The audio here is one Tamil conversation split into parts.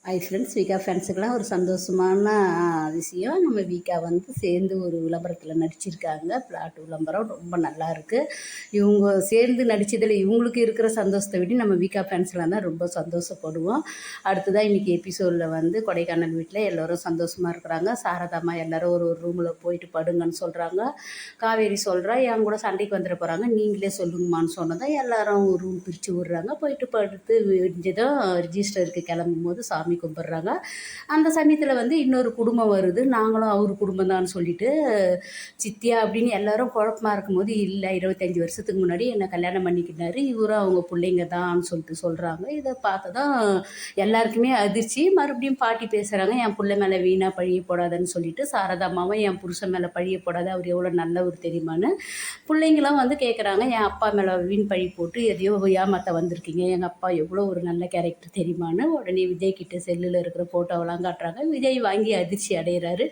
ஹாய் ஃப்ரெண்ட்ஸ், வீக்கா ஃபேன்ஸுக்கெல்லாம் ஒரு சந்தோஷமான விஷயம். நம்ம வீக்கா வந்து சேர்ந்து ஒரு விளம்பரத்தில் நடிச்சிருக்காங்க. பிளாட் விளம்பரம் ரொம்ப நல்லா இருக்குது. இவங்க சேர்ந்து நடித்ததில் இவங்களுக்கு இருக்கிற சந்தோஷத்தை விட நம்ம வீக்கா ஃபேன்ஸ்லாம் தான் ரொம்ப சந்தோஷப்படுவோம். அடுத்ததாக இன்றைக்கி எபிசோடில் வந்து கொடைக்கானல் வீட்டில் எல்லோரும் சந்தோஷமாக இருக்கிறாங்க. சாரதாம்மா எல்லோரும் ஒரு ஒரு ரூமில் போயிட்டு படுங்கன்னு சொல்கிறாங்க. காவேரி சொல்கிறா, என் கூட சண்டைக்கு வந்துட போகிறாங்க, நீங்களே சொல்லுங்கம்மான்னு சொன்னதான் எல்லோரும் ஒரு ரூம் பிரித்து விட்றாங்க. போயிட்டு படுத்து விடிஞ்சதும் ரிஜிஸ்டருக்கு கிளம்பும் போது சாமி கும்பிட்றாங்க. அந்த சமயத்தில் வந்து இன்னொரு குடும்பம் வருது. நாங்களும் அவர் குடும்பம் தான் சொல்லிட்டு சித்தியா அப்படின்னு எல்லாரும் குழப்பமாக இருக்கும்போது, இல்லை 25 வருஷத்துக்கு முன்னாடி என்னை கல்யாணம் பண்ணிக்கிட்டாரு, இவரும் அவங்க பிள்ளைங்க தான் சொல்லிட்டு சொல்கிறாங்க. இதை பார்த்ததான் எல்லாருக்குமே அதிர்ச்சி. மறுபடியும் பாட்டி பேசுகிறாங்க, என் பிள்ளை மேலே வீணாக பழிய போடாதுன்னு சொல்லிட்டு. சாரதாம்மாவும் என் புருஷன் மேலே பழிய போடாது, அவர் எவ்வளோ நல்லவர் தெரியுமான்னு. பிள்ளைங்களாம் வந்து கேட்குறாங்க, என் அப்பா மேலே வீண் பழி போட்டு எதையோ ஏமாற்ற வந்திருக்கீங்க, எங்கள் அப்பா எவ்வளோ ஒரு நல்ல கேரக்டர் தெரியுமான்னு. உடனே விஜய் கிட்ட செல்லில் இருக்கிற ஃபோட்டோவெல்லாம் காட்டுறாங்க. விஜய் வாங்கி அதிர்ச்சி அடைகிறாரு.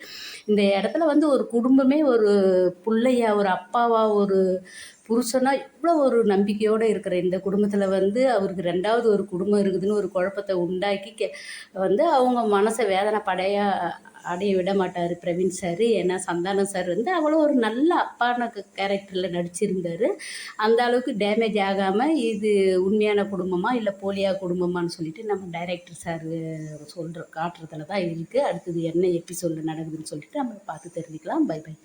இந்த இடத்துல வந்து ஒரு குடும்பமே ஒரு பிள்ளையா, ஒரு அப்பாவா, ஒரு புருஷனா இவ்வளோ ஒரு நம்பிக்கையோடு இருக்கிற இந்த குடும்பத்தில் வந்து அவருக்கு 2வது ஒரு குடும்பம் இருக்குதுன்னு ஒரு குழப்பத்தை உண்டாக்கி வந்து அவங்க மனசை வேதனை அடைய விட மாட்டார் பிரவீன் சார். ஏன்னா சந்தானம் சார் வந்து அவ்வளோ ஒரு நல்ல அப்பான கேரக்டரில் நடிச்சிருந்தார். அந்த அளவுக்கு டேமேஜ் ஆகாமல் இது உண்மையான குடும்பமா இல்லை போலியா குடும்பமானு சொல்லிட்டு நம்ம டைரக்டர் சார் காட்டுறதுல தான் இருக்குது. அடுத்தது என்ன எபிசோடில் நடக்குதுன்னு சொல்லிட்டு நம்ம பார்த்து தெரிஞ்சுக்கலாம். Bye by.